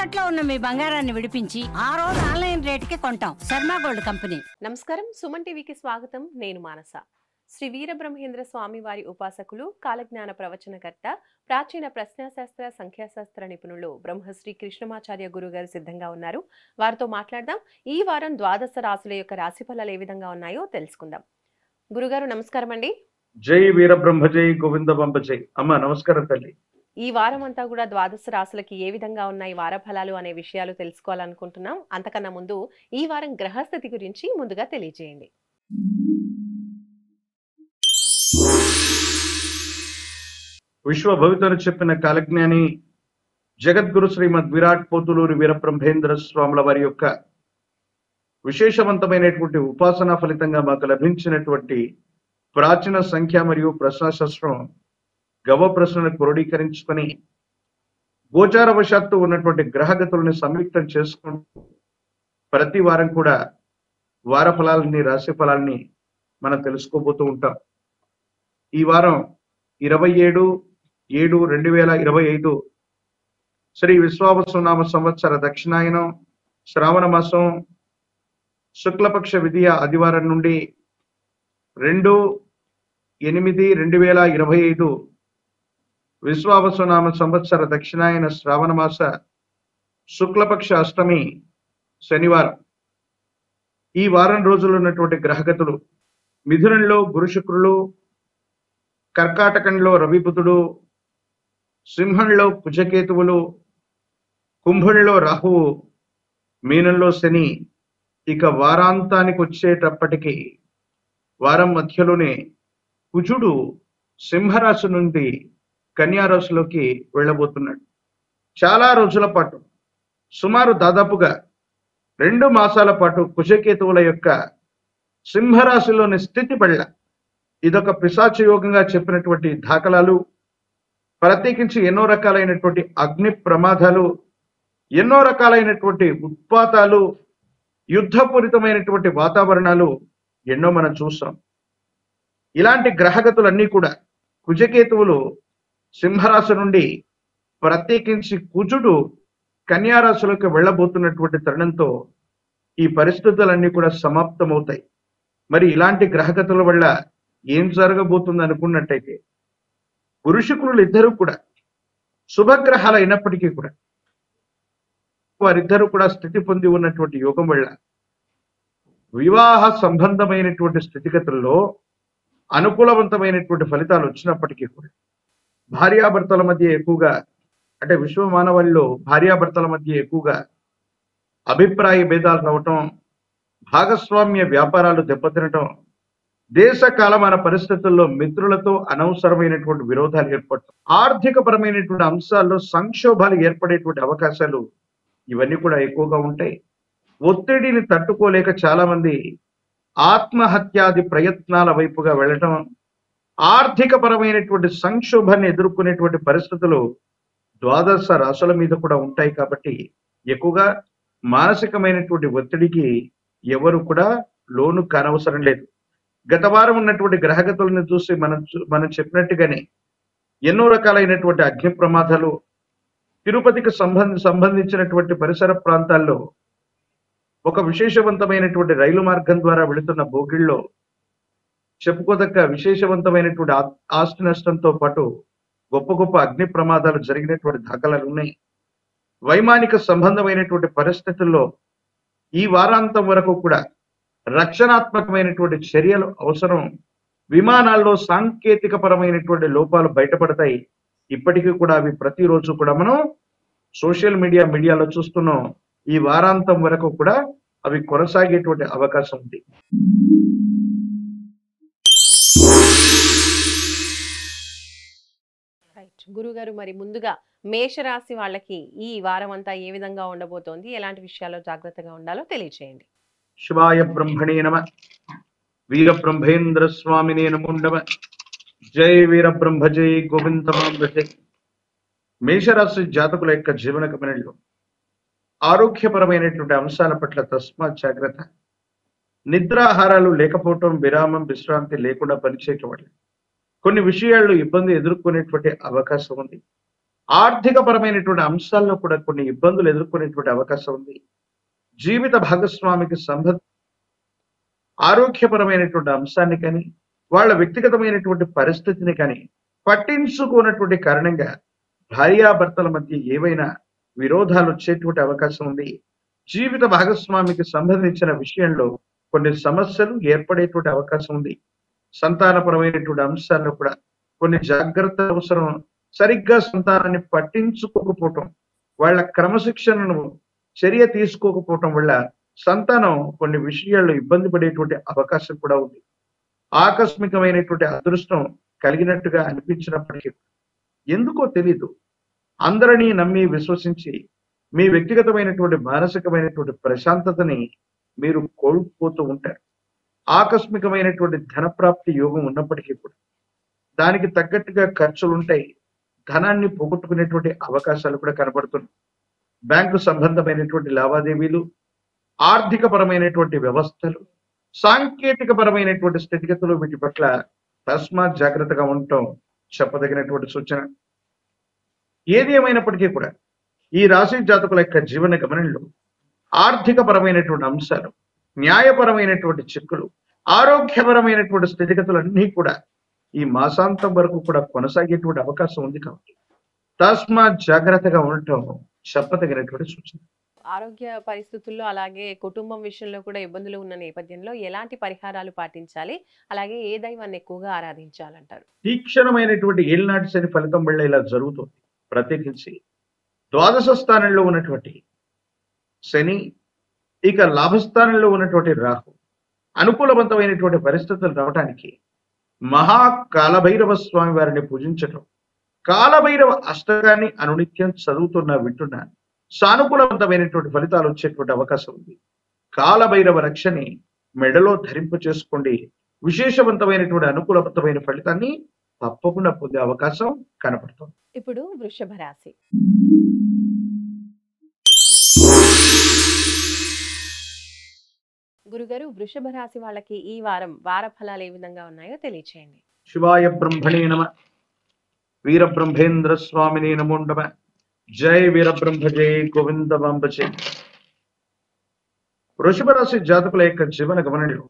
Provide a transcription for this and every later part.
తాకట్లో ఉన్న మీ బంగారాన్ని విడిపించి ఆ రోజు ఆన్లైన్ రేటుకి కొంటాం. Sharma gold company. నమస్కారం, సుమన్ టీవీకి స్వాగతం. నేను మానస. శ్రీ వీరబ్రహ్మేంద్ర స్వామి వారి ఉపాసకులు, కాలజ్ఞాన ప్రవచనకర్త, ప్రాచీన ప్రశ్నాశాస్త్ర సంఖ్యాశాస్త్ర నిపుణులు బ్రహ్మశ్రీ కృష్ణమాచార్య గురుగారు సిద్ధంగా ఉన్నారు. వారితో మాట్లాడదాం. ఈ వారం ద్వాదశ రాశుల యొక్క రాశి ఫలాలు ఏ విధంగా ఉన్నాయో తెలుసుకుందాం. గురుగారు నమస్కారం అండి. జై వీరబ్రహ్మ జై గోవిందబంబ జై. అమ్మ నమస్కారం తల్లి. ఈ వారం అంతా కూడా ద్వాదశ రాశులకి ఏ విధంగా ఉన్నాయి వార ఫలాలు అనే విషయాలు తెలుసుకోవాలనుకుంటున్నాం. అంతకన్నా ముందు ఈ వారం గ్రహస్థితి గురించి ముందుగా తెలియజేయండి. విశ్వభవితను చెప్పిన కాలజ్ఞాని జగద్గురు శ్రీమద్ విరాట్ పోతులూరి వీరబ్రహ్మేంద్ర స్వాముల వారి యొక్క విశేషవంతమైనటువంటి ఉపాసనా ఫలితంగా మాకు లభించినటువంటి ప్రాచీన సంఖ్య మరియు ప్రశ్నాశాస్త్రం గవ ప్రశ్నను క్రోడీకరించుకొని గోచారవశాత్తు ఉన్నటువంటి గ్రహగతుల్ని సంయుక్తం చేసుకుంటూ ప్రతి వారం కూడా వార ఫలాలని, రాశి ఫలాల్ని మనం తెలుసుకోబోతూ ఉంటాం. ఈ వారం 27/7/2025 శ్రీ విశ్వావసునామ సంవత్సర దక్షిణాయనం శ్రావణ మాసం శుక్లపక్ష విధియ ఆదివారం నుండి 2/8/2025 విశ్వావసునామ సంవత్సర దక్షిణాయన శ్రావణ మాస శుక్లపక్ష అష్టమి శనివారం. ఈ వారం రోజులు ఉన్నటువంటి గ్రహగతులు: మిథునంలో గురు శుక్రులు, కర్కాటకంలో రవిబుధుడు, సింహంలో కుజకేతువులు, కుంభంలో రాహువు, మీనంలో శని. ఇక వారాంతానికి వచ్చేటప్పటికి వారం మధ్యలోనే కుజుడు సింహరాశి నుండి కన్యారాశిలోకి వెళ్ళబోతున్నాడు. చాలా రోజుల పాటు, సుమారు దాదాపుగా 2 మాసాల పాటు కుజకేతువుల యొక్క సింహరాశిలోని స్థితి పడల. ఇదొక పిశాచ యోగంగా చెప్పినటువంటి దాఖలాలు, ప్రత్యేకించి ఎన్నో రకాలైనటువంటి అగ్ని ప్రమాదాలు, ఎన్నో రకాలైనటువంటి ఉత్పాతాలు, యుద్ధపూరితమైనటువంటి వాతావరణాలు ఎన్నో మనం చూస్తాం. ఇలాంటి గ్రహగతులన్నీ కూడా కుజకేతువులు సింహరాశి నుండి, ప్రత్యేకించి కుజుడు కన్యారాశిలోకి వెళ్ళబోతున్నటువంటి తరుణంతో ఈ పరిస్థితులన్నీ కూడా సమాప్తమవుతాయి. మరి ఇలాంటి గ్రహగతుల వల్ల ఏం జరగబోతుంది అనుకున్నట్టయితే, గురు శుక్రులు ఇద్దరు కూడా శుభగ్రహాలు అయినప్పటికీ కూడా వారిద్దరూ కూడా స్థితి పొంది ఉన్నటువంటి యోగం వల్ల వివాహ సంబంధమైనటువంటి స్థితిగతుల్లో అనుకూలవంతమైనటువంటి ఫలితాలు వచ్చినప్పటికీ కూడా భార్యాభర్తల మధ్య ఎక్కువగా, అంటే విశ్వ మానవాళిలో భార్యాభర్తల మధ్య ఎక్కువగా అభిప్రాయ భేదాలు రావటం, భాగస్వామ్య వ్యాపారాలు దెబ్బతినటం, దేశ కాలమాన పరిస్థితుల్లో మిత్రులతో అనవసరమైనటువంటి విరోధాలు ఏర్పడటం, ఆర్థిక పరమైనటువంటి అంశాల్లో సంక్షోభాలు ఏర్పడేటువంటి అవకాశాలు ఇవన్నీ కూడా ఎక్కువగా ఉంటాయి. ఒత్తిడిని తట్టుకోలేక చాలా మంది ఆత్మహత్యాది ప్రయత్నాల వైపుగా వెళ్ళటం, ఆర్థిక పరమైనటువంటి సంక్షోభాన్ని ఎదుర్కొనేటువంటి పరిస్థితులు ద్వాదశ రాశుల మీద కూడా ఉంటాయి. కాబట్టి ఎక్కువగా మానసికమైనటువంటి ఒత్తిడికి ఎవరు కూడా లోను కానవసరం లేదు. గత వారం ఉన్నటువంటి గ్రహగతులను చూసి మనం చెప్పినట్టుగానే ఎన్నో రకాలైనటువంటి అగ్ని ప్రమాదాలు, తిరుపతికి సంబంధించినటువంటి పరిసర ప్రాంతాల్లో ఒక విశేషవంతమైనటువంటి రైలు మార్గం ద్వారా వెళుతున్న బోగిల్లో చెప్పుకోదక్క విశేషవంతమైనటువంటి ఆస్తి నష్టంతో పాటు గొప్ప గొప్ప అగ్ని ప్రమాదాలు జరిగినటువంటి దాఖలాలు ఉన్నాయి. వైమానిక సంబంధమైనటువంటి పరిస్థితుల్లో ఈ వారాంతం వరకు కూడా రక్షణాత్మకమైనటువంటి చర్యలు అవసరం. విమానాల్లో సాంకేతిక పరమైనటువంటి లోపాలు బయటపడతాయి. ఇప్పటికీ కూడా అవి ప్రతిరోజు కూడా మనం సోషల్ మీడియాలో చూస్తున్నాం. ఈ వారాంతం వరకు కూడా అవి కొనసాగేటువంటి అవకాశం ఉంది. గురుగారు, మరి ముందుగా మేషరాశి వాళ్ళకి ఈ వారం అంతా ఏ విధంగా ఉండబోతోంది, ఎలాంటి విషయాల్లో జాగ్రత్తగా ఉండాలో తెలియజేయండి. శివాయ బ్రహ్మణే నమః. వీరబ్రహ్మేంద్ర స్వామినే నమో నమః. జై వీరబ్రహ్మ జై గోవిందమాంబ జై. మేషరాశి జాతకుల యొక్క జీవన గమనంలో ఆరోగ్యపరమైనటువంటి అంశాల పట్ల తస్మాత్ జాగ్రత్త. నిద్రాహారాలు లేకపోవటం, విరామం, విశ్రాంతి లేకుండా పనిచేయటం వల్ల కొన్ని విషయాల్లో ఇబ్బంది ఎదుర్కొనేటువంటి అవకాశం ఉంది. ఆర్థిక పరమైనటువంటి అంశాల్లో కూడా కొన్ని ఇబ్బందులు ఎదుర్కొనేటువంటి అవకాశం ఉంది. జీవిత భాగస్వామికి ఆరోగ్యపరమైనటువంటి అంశాన్ని కానీ వాళ్ళ వ్యక్తిగతమైనటువంటి పరిస్థితిని కానీ పట్టించుకున్నటువంటి కారణంగా భార్యాభర్తల మధ్య ఏవైనా విరోధాలు వచ్చేటువంటి అవకాశం ఉంది. జీవిత భాగస్వామికి సంబంధించిన విషయంలో కొన్ని సమస్యలు ఏర్పడేటువంటి అవకాశం ఉంది. సంతానపరమైనటువంటి అంశాల్లో కూడా కొన్ని జాగ్రత్త అవసరం. సరిగ్గా సంతానాన్ని పట్టించుకోకపోవటం, వాళ్ళ క్రమశిక్షణను చర్య తీసుకోకపోవటం వల్ల సంతానం కొన్ని విషయాల్లో ఇబ్బంది పడేటువంటి అవకాశం కూడా ఉంది. ఆకస్మికమైనటువంటి అదృష్టం కలిగినట్టుగా అనిపించినప్పటికీ ఎందుకో తెలీదు అందరినీ నమ్మి విశ్వసించి మీ వ్యక్తిగతమైనటువంటి మానసికమైనటువంటి ప్రశాంతతని మీరు కోల్పోతూ ఉంటారు. ఆకస్మికమైనటువంటి ధనప్రాప్తి యోగం ఉన్నప్పటికీ కూడా దానికి తగ్గట్టుగా ఖర్చులు ఉంటాయి. ధనాన్ని పోగొట్టుకునేటువంటి అవకాశాలు కూడా కనబడుతున్నాయి. బ్యాంకు సంబంధమైనటువంటి లావాదేవీలు, ఆర్థిక పరమైనటువంటి వ్యవస్థలు, సాంకేతిక పరమైనటువంటి స్థితిగతులు వీటి పట్ల తస్మాత్ జాగ్రత్తగా ఉండటం చెప్పదగినటువంటి సూచన. ఏది ఏమైనప్పటికీ కూడా ఈ రాశి జాతకుల యొక్క జీవన గమనంలో ఆర్థిక పరమైనటువంటి అంశాలు, న్యాయపరమైనటువంటి చిక్కులు, ఆరోగ్యపరమైనటువంటి స్థితిగతులన్నీ కూడా ఈ మాసాంతం వరకు కూడా కొనసాగేటువంటి అవకాశం ఉంది. కాబట్టి తస్మాత్ జాగ్రత్తగా ఉండటం చెప్పదగినటువంటి సూచన. ఆరోగ్య పరిస్థితుల్లో అలాగే కుటుంబం విషయంలో కూడా ఇబ్బందులు ఉన్న నేపథ్యంలో ఎలాంటి పరిహారాలు పాటించాలి, అలాగే ఏ దైవాన్ని ఎక్కువగా ఆరాధించాలంటారు? తీక్షణమైనటువంటి ఏళ్ళనాటి శని ఫలితం వల్ల ఇలా జరుగుతుంది. ప్రత్యేకించి ద్వాదశ స్థానంలో ఉన్నటువంటి శని, ఇక లాభస్థానంలో ఉన్నటువంటి రాహు అనుకూలవంతమైనటువంటి పరిస్థితులు రావడానికి మహాకాలభైరవ స్వామి వారిని పూజించటం, కాలభైరవ అష్టకాన్ని అనునిత్యం చదువుతున్నా వింటున్నా సానుకూలవంతమైనటువంటి ఫలితాలు వచ్చేటువంటి అవకాశం ఉంది. కాలభైరవ రక్షని మెడలో ధరింప చేసుకోండి. విశేషవంతమైనటువంటి అనుకూలవంతమైన ఫలితాన్ని తప్పకుండా పొందే అవకాశం కనపడుతుంది. ఇప్పుడు వృషభ రాశి. గురుగారు, వృషభ రాశి వాళ్ళకి ఈ వారం వార ఫలాలు ఏ విధంగా ఉన్నాయో తెలియచేయండి. శివాయ బ్రహ్మణే నమ. వీరబ్రహ్మేంద్ర స్వామిని నమో నమ. జై వీరబ్రహ్మ జై గోవిందమాంబ జై. వృషభ రాశి జాతకుల యొక్క జీవన గమనంలో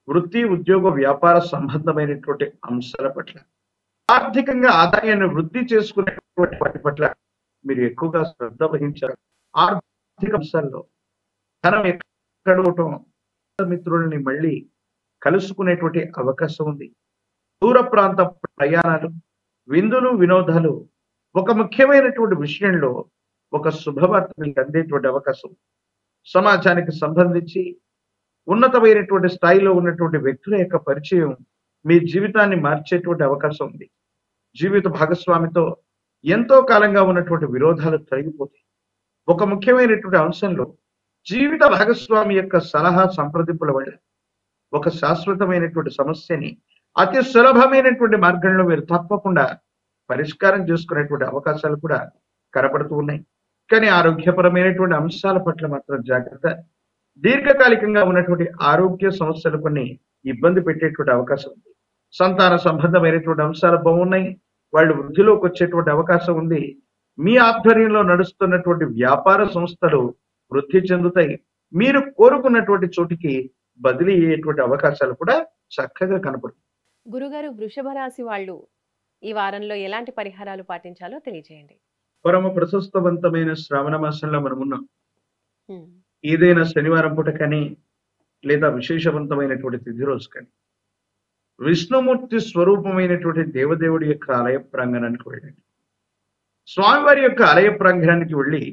వృత్తి, ఉద్యోగ, వ్యాపార సంబంధమైనటువంటి అంశాల పట్ల, ఆర్థికంగా ఆదాయాన్ని వృద్ధి చేసుకునేటువంటి వాటి పట్ల మీరు ఎక్కువగా శ్రద్ధ వహించారు. ఆర్థిక అంశాల్లో ధనం ఎక్కడవటం, మిత్రులని మళ్ళీ కలుసుకునేటువంటి అవకాశం ఉంది. దూర ప్రాంత ప్రయాణాలు, విందులు, వినోదాలు, ఒక ముఖ్యమైనటువంటి విషయంలో ఒక శుభవార్త మీకు అందేటువంటి అవకాశం. సమాజానికి సంబంధించి ఉన్నతమైనటువంటి స్థాయిలో ఉన్నటువంటి వ్యక్తుల యొక్క పరిచయం మీ జీవితాన్ని మార్చేటువంటి అవకాశం ఉంది. జీవిత భాగస్వామితో ఎంతో కాలంగా ఉన్నటువంటి విరోధాలు తొలగిపోతాయి. ఒక ముఖ్యమైనటువంటి అంశంలో జీవిత భాగస్వామి యొక్క సలహా సంప్రదింపుల వల్ల ఒక శాశ్వతమైనటువంటి సమస్యని అతి సులభమైనటువంటి మార్గంలో మీరు తప్పకుండా పరిష్కారం చేసుకునేటువంటి అవకాశాలు కూడా కనపడుతూ ఉన్నాయి. కానీ ఆరోగ్యపరమైనటువంటి అంశాల పట్ల మాత్రం జాగ్రత్త. దీర్ఘకాలికంగా ఉన్నటువంటి ఆరోగ్య సమస్యలు కొన్ని ఇబ్బంది పెట్టేటువంటి అవకాశం ఉంది. సంతాన సంబంధమైనటువంటి అంశాలు బాగున్నాయి. వాళ్ళు వృద్ధిలోకి వచ్చేటువంటి అవకాశం ఉంది. మీ ఆధ్వర్యంలో నడుస్తున్నటువంటి వ్యాపార సంస్థలు వృద్ధి చెందుతాయి. మీరు కోరుకున్నటువంటి చోటికి బదిలీ అయ్యేటువంటి అవకాశాలు కూడా చక్కగా కనపడుతుంది. గురుగారు, వృషభ రాశి వాళ్ళు ఈ వారంలో ఎలాంటి పరిహారాలు పాటించాలో తెలియజేయండి. పరమ ప్రశస్తవంతమైన శ్రావణ మాసంలో మనం ఉన్నాం. ఏదైనా శనివారం పూట కానీ లేదా విశేషవంతమైనటువంటి తిథి రోజు కానీ విష్ణుమూర్తి స్వరూపమైనటువంటి దేవదేవుడి యొక్క ఆలయ ప్రాంగణానికి వెళ్ళండి. స్వామివారి యొక్క ఆలయ ప్రాంగణానికి వెళ్ళి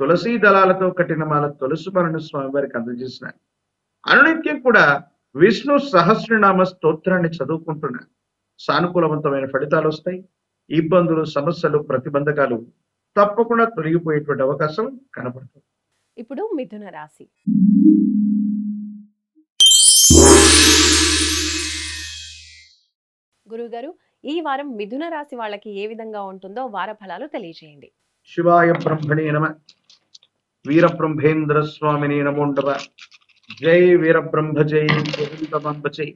తులసీ దళాలతో కట్టిన మాల తులసి మాలను స్వామివారికి అందజేసిన అనునిత్యం కూడా విష్ణు సహస్రనామ స్తోత్రాన్ని చదువుకుంటున్న సానుకూలవంతమైన ఫలితాలు వస్తాయి. ఇబ్బందులు, సమస్యలు, ప్రతిబంధకాలు తప్పకుండా తొలగిపోయేటువంటి అవకాశం కనపడుతుంది. ఇప్పుడు మిథున రాశి. గురుగారు, ఈ వారం మిథున రాశి వాళ్ళకి ఏ విధంగా ఉంటుందో వార ఫలాలు తెలియజేయండి. శివాయ బ్రహ్మణే నమ. వీరబ్రహ్మేంద్ర స్వామిని నమో నమ. జై వీరబ్రహ్మ జై గోవిందమాంబ జై.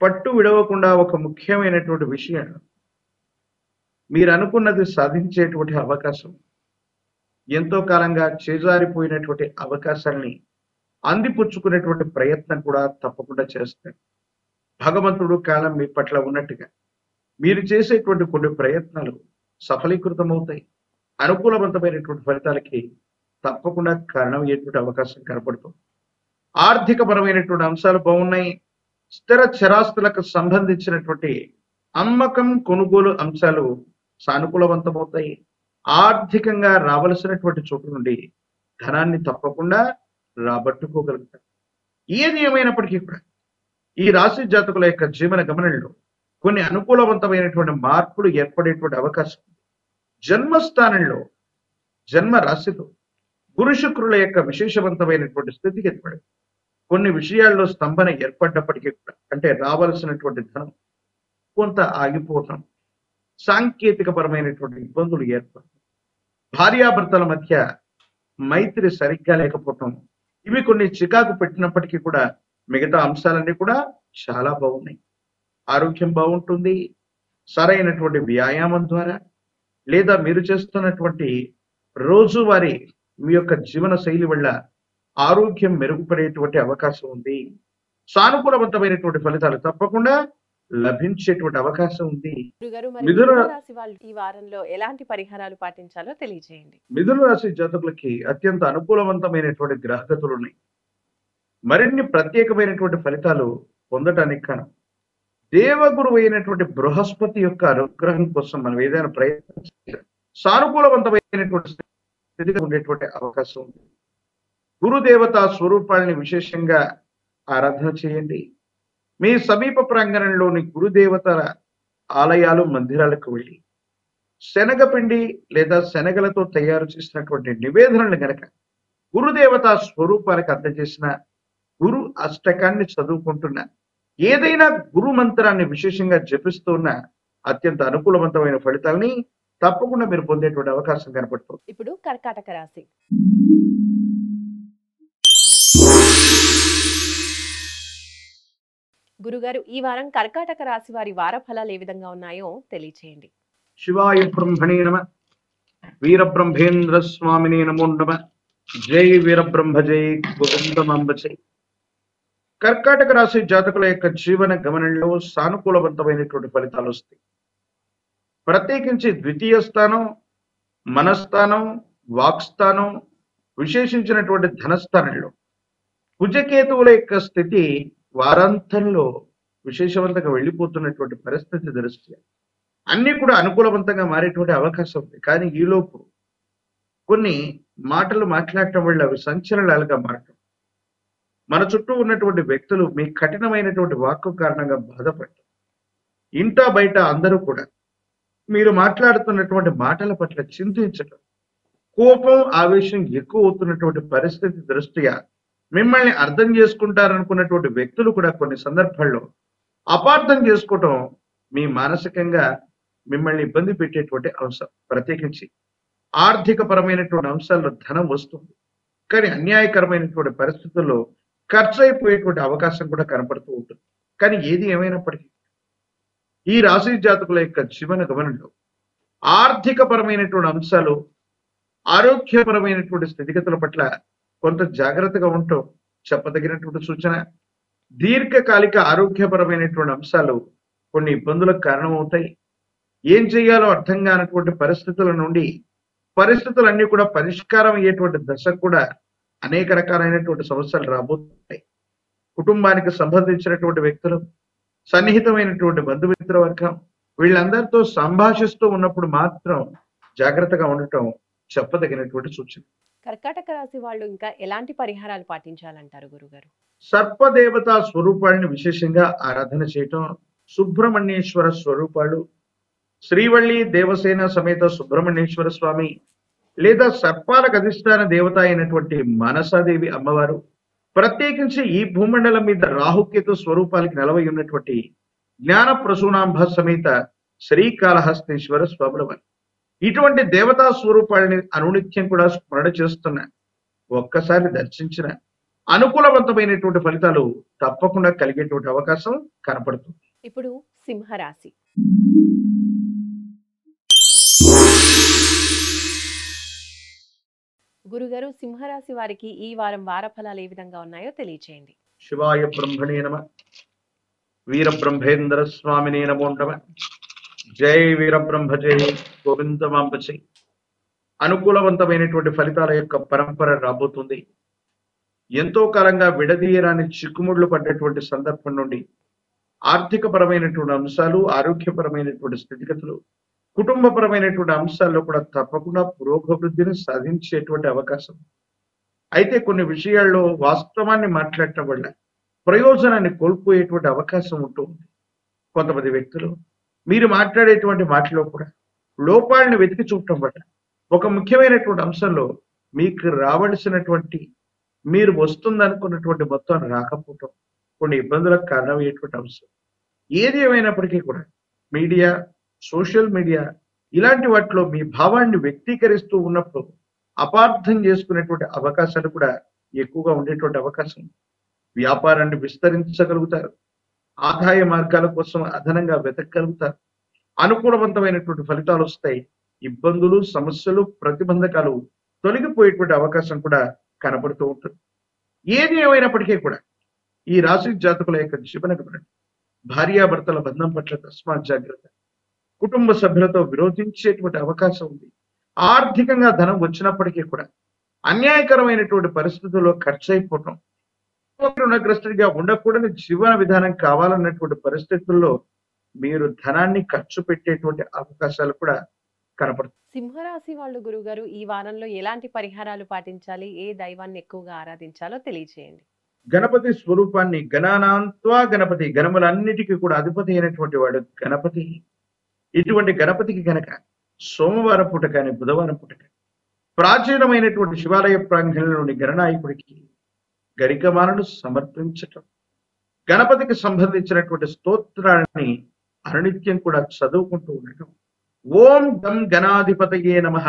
పట్టు విడవకుండా ఒక ముఖ్యమైనటువంటి విషయం మీరు అనుకున్నది సాధించేటువంటి అవకాశం, ఎంతో కాలంగా చేజారిపోయినటువంటి అవకాశాన్ని అందిపుచ్చుకునేటువంటి ప్రయత్నం కూడా తప్పకుండా చేస్తారు. భగవంతుడు కాలం మీ పట్ల ఉన్నట్టుగా మీరు చేసేటువంటి కొన్ని ప్రయత్నాలు సఫలీకృతమవుతాయి. అనుకూలవంతమైనటువంటి ఫలితాలకి తప్పకుండా కారణమయ్యేటువంటి అవకాశం కనపడుతుంది. ఆర్థిక పరమైనటువంటి అంశాలు బాగున్నాయి. స్థిర చరాస్తులకు సంబంధించినటువంటి అమ్మకం కొనుగోలు అంశాలు సానుకూలవంతమవుతాయి. ఆర్థికంగా రావలసినటువంటి చోటు నుండి ధనాన్ని తప్పకుండా రాబట్టుకోగలుగుతారు. ఏది ఏమైనప్పటికీ కూడా ఈ రాశి జాతకుల యొక్క జీవన గమనంలో కొన్ని అనుకూలవంతమైనటువంటి మార్పులు ఏర్పడేటువంటి అవకాశం ఉంది. జన్మస్థానంలో జన్మ రాశిలో గురు శుక్రుల యొక్క విశేషవంతమైనటువంటి స్థితికి ఏర్పడింది. కొన్ని విషయాల్లో స్తంభన ఏర్పడ్డప్పటికీ కూడా అంటే రావాల్సినటువంటి ధనం కొంత ఆగిపోవటం, సాంకేతిక పరమైనటువంటి ఇబ్బందులు ఏర్పడటం, భార్యాభర్తల మధ్య మైత్రి సరిగ్గా లేకపోవటం, ఇవి కొన్ని చికాకు పెట్టినప్పటికీ కూడా మిగతా అంశాలన్నీ కూడా చాలా బాగున్నాయి. ఆరోగ్యం బాగుంటుంది. సరైనటువంటి వ్యాయామం ద్వారా లేదా మీరు చేస్తున్నటువంటి రోజువారీ మీ యొక్క జీవన శైలి వల్ల ఆరోగ్యం మెరుగుపడేటువంటి అవకాశం ఉంది. సానుకూలవంతమైనటువంటి ఫలితాలు తప్పకుండా లభించేటువంటి అవకాశం ఉంది. గురుగారు, మరి మిథున మిథున రాశి వాళ్ళు ఈ వారంలో ఎలాంటి పరిహారాలు పాటించాలో తెలియజేయండి. మిథున రాశి జాతకులకి అత్యంత అనుకూలవంతమైనటువంటి గ్రహగతులు ఉన్నాయి. మరిన్ని ప్రత్యేకమైనటువంటి ఫలితాలు పొందటానికి కారణం దేవగురు అయినటువంటి బృహస్పతి యొక్క అనుగ్రహం కోసం మనం ఏదైనా ప్రయత్నం చేయాలి. సానుకూలవంతమైనటువంటి స్థితిగా ఉండేటువంటి అవకాశం ఉంది. గురుదేవత స్వరూపాలని విశేషంగా ఆరాధన చేయండి. మీ సమీప ప్రాంగణంలోని గురుదేవతల ఆలయాలు మందిరాలకు వెళ్ళి శనగపిండి లేదా శనగలతో తయారు చేసినటువంటి నివేదనలు గనక గురుదేవత స్వరూపాలకు అందజేసిన గురు అష్టకాన్ని చదువుకుంటున్న ఏదైనా గురు మంత్రాన్ని విశేషంగా జపిస్తూ ఉన్న అత్యంత అనుకూలవంతమైన ఫలితాలని తప్పకుండా మీరు పొందేటువంటి అవకాశం కనపడుతుంది. ఇప్పుడు కర్కాటక రాశి. గురుగారు, ఈ వారం కర్కాటక రాశి వారి వార ఫలాలు ఏ విధంగా ఉన్నాయో తెలియచేయండి. శివాయ బ్రహ్మణే నమ, వీరబ్రహ్మేంద్ర స్వామినే నమో నమ, జై వీరబ్రహ్మ జై గోవిందమాంబ జై. కర్కాటక రాశి జాతకుల యొక్క జీవన గమనంలో సానుకూలవంతమైనటువంటి ఫలితాలు వస్తాయి. ప్రత్యేకించి ద్వితీయ స్థానం, మనస్థానం, వాక్స్థానం, విశేషించినటువంటి ధనస్థానంలో కుజకేతువుల యొక్క స్థితి వారాంతంలో విశేషవంతంగా వెళ్ళిపోతున్నటువంటి పరిస్థితి దృష్ట్యా అన్ని కూడా అనుకూలవంతంగా మారేటువంటి అవకాశం ఉంది. కానీ ఈలోపు కొన్ని మాటలు మాట్లాడటం వల్ల అవి సంచలనాలుగా మారటం, మన చుట్టూ ఉన్నటువంటి వ్యక్తులు మీ కఠినమైనటువంటి వాక్కు కారణంగా బాధపడటం, ఇంటా బయట అందరూ కూడా మీరు మాట్లాడుతున్నటువంటి మాటల పట్ల చింతించటం, కోపం ఆవేశం ఎక్కువ అవుతున్నటువంటి పరిస్థితి దృష్ట్యా మిమ్మల్ని అర్థం చేసుకుంటారనుకున్నటువంటి వ్యక్తులు కూడా కొన్ని సందర్భాల్లో అపార్థం చేసుకోవటం మీ మానసికంగా మిమ్మల్ని ఇబ్బంది పెట్టేటువంటి అంశం. ప్రత్యేకించి ఆర్థిక పరమైనటువంటి అంశాల్లో ధనం వస్తుంది, కానీ అన్యాయకరమైనటువంటి పరిస్థితుల్లో ఖర్చు అయిపోయేటువంటి అవకాశం కూడా కనపడుతూ ఉంటుంది. కానీ ఏది ఏమైనప్పటికీ ఈ రాశి జాతకుల యొక్క జీవన గమనంలో ఆర్థిక పరమైనటువంటి అంశాలు, ఆరోగ్యపరమైనటువంటి స్థితిగతుల పట్ల కొంత జాగ్రత్తగా ఉండటం చెప్పదగినటువంటి సూచన. దీర్ఘకాలిక ఆరోగ్యపరమైనటువంటి అంశాలు కొన్ని ఇబ్బందులకు కారణమవుతాయి. ఏం చేయాలో అర్థం కానటువంటి పరిస్థితుల నుండి పరిస్థితులన్నీ కూడా పరిష్కారం అయ్యేటువంటి దశకు కూడా అనేక రకాలైనటువంటి సమస్యలు రాబోతున్నాయి. కుటుంబానికి సంబంధించినటువంటి వ్యక్తులు, సన్నిహితమైనటువంటి బంధుమిత్ర వర్గం, వీళ్ళందరితో సంభాషిస్తూ ఉన్నప్పుడు మాత్రం జాగ్రత్తగా ఉండటం చెప్పదగినటువంటి సూచన. కర్కాటక రాశి వాళ్ళు ఇంకా ఎలాంటి పరిహారాలు పాటించాలంటారు గురుగారు? సర్పదేవత స్వరూపాన్ని విశేషంగా ఆరాధన చేయటం, సుబ్రహ్మణ్యేశ్వర స్వరూపాలు, శ్రీవల్లి దేవసేన సమేత సుబ్రహ్మణ్యేశ్వర స్వామి లేదా సర్పాలకు అధిష్టాన దేవత అయినటువంటి మనసాదేవి అమ్మవారు, ప్రత్యేకించి ఈ భూమండలం మీద రాహుకేతు స్వరూపాలకి నెలవై ఉన్నటువంటి జ్ఞాన ప్రసూనాంబ సమేత శ్రీకాళహస్తీశ్వర స్వాముల వారు, ఇటువంటి దేవతా స్వరూపాలని అనునిత్యం కూడా స్మరణ చేస్తున్న, ఒక్కసారి దర్శించిన అనుకూలవంతమైనటువంటి ఫలితాలు తప్పకుండా కలిగేటువంటి అవకాశం కనపడుతుంది. ఇప్పుడు సింహరాశి. గురుగారు సింహరాశి వారికి ఈ వారం వార ఫలాలు ఏ విధంగా ఉన్నాయో తెలియచేయండి. శివాయ బ్రహ్మణే నమ. వీరబ్రహ్మేంద్ర స్వామినే నమో నమ. జై వీరబ్రహ్మ జై గోవిందమాంబచై. అనుకూలవంతమైనటువంటి ఫలితాల యొక్క పరంపర రాబోతుంది. ఎంతో కాలంగా విడదీయరాని చిక్కుముళ్లు పడ్డటువంటి సందర్భం నుండి ఆర్థికపరమైనటువంటి అంశాలు, ఆరోగ్యపరమైనటువంటి స్థితిగతులు, కుటుంబపరమైనటువంటి అంశాల్లో కూడా తప్పకుండా పురోగవృద్ధిని సాధించేటువంటి అవకాశం. అయితే కొన్ని విషయాల్లో వాస్తవాన్ని మాట్లాడటం వల్ల ప్రయోజనాన్ని కోల్పోయేటువంటి అవకాశం ఉంటుంది. కొంతమంది వ్యక్తులు మీరు మాట్లాడేటువంటి మాటలో కూడా లోపాలను వెతికి చూడటం వల్ల ఒక ముఖ్యమైనటువంటి అంశంలో మీకు రావలసినటువంటి మీరు వస్తుందనుకున్నటువంటి మొత్తం రాకపోవటం కొన్ని ఇబ్బందులకు కారణమయ్యేటువంటి అంశం. ఏది ఏమైనప్పటికీ కూడా మీడియా, సోషల్ మీడియా ఇలాంటి వాటిలో మీ భావాన్ని వ్యక్తీకరిస్తూ ఉన్నప్పుడు అపార్థం చేసుకునేటువంటి అవకాశాలు కూడా ఎక్కువగా ఉండేటువంటి అవకాశం. వ్యాపారాన్ని విస్తరించగలుగుతారు, ఆదాయ మార్గాల కోసం అదనంగా వెతకగలుగుతారు, అనుకూలవంతమైనటువంటి ఫలితాలు వస్తాయి. ఇబ్బందులు, సమస్యలు, ప్రతిబంధకాలు తొలగిపోయేటువంటి అవకాశం కూడా కనబడుతూ ఉంటుంది. ఏది ఏమైనప్పటికీ కూడా ఈ రాశి జాతకుల యొక్క జీవన గమనం భార్యాభర్తల బంధం పట్ల తస్మాత్ జాగ్రత్త. కుటుంబ సభ్యులతో విరోధించేటువంటి అవకాశం ఉంది. ఆర్థికంగా ధనం వచ్చినప్పటికీ కూడా అన్యాయకరమైనటువంటి పరిస్థితుల్లో ఖర్చు అయిపోవటం, రుణగ్రస్తుడిగా ఉండకూడని జీవన విధానం కావాలన్నటువంటి పరిస్థితుల్లో మీరు ధనాన్ని ఖర్చు పెట్టేటువంటి అవకాశాలు కూడా కనపడుతుంది. సింహరాశి వాళ్ళు గురుగారు ఈ వారంలో ఎలాంటి పరిహారాలు పాటించాలి, ఏ దైవాన్ని ఎక్కువగా ఆరాధించాలో తెలియచేయండి. గణపతి స్వరూపాన్ని గణానాంత్వా గణపతి, గణములన్నిటికీ కూడా అధిపతి అయినటువంటి వాడు గణపతి. ఇటువంటి గణపతికి గనక సోమవారం పూట కానీ బుధవారం పూట కానీ ప్రాచీనమైనటువంటి శివాలయ ప్రాంగణంలోని గణనాయకుడికి గరికమాలను సమర్పించటం, గణపతికి సంబంధించినటువంటి స్తోత్రాన్ని అనునిత్యం కూడా చదువుకుంటూ ఉండటం, ఓం గం గణాధిపతయే నమః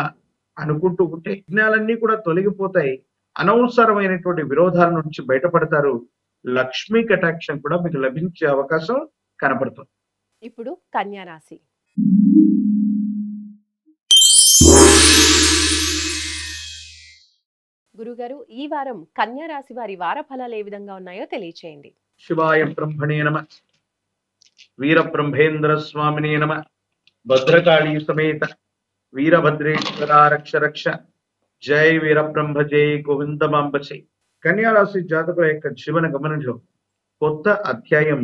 అనుకుంటూ ఉంటే విఘ్నాలన్నీ కూడా తొలగిపోతాయి. అనవసరమైనటువంటి విరోధాల నుంచి బయటపడతారు. లక్ష్మీ కటాక్షం కూడా మీకు లభించే అవకాశం కనపడుతుంది. ఇప్పుడు కన్యా రాశి. గురుగారు ఈ వారం కన్యా రాశి వారి వార ఫలాలు ఏ విధంగా ఉన్నాయో తెలియచేయండి. శివాయ బ్రహ్మణే నమ. వీరబ్రహ్మేంద్ర స్వామినే నమ. భద్రకాళీ సమేత వీరభద్రేశ్వర రక్ష రక్ష. జై వీరబ్రహ్మ జై గోవిందమాంబచై. కన్యా రాశి జాతకుల యొక్క జీవన గమనంలో కొత్త అధ్యాయం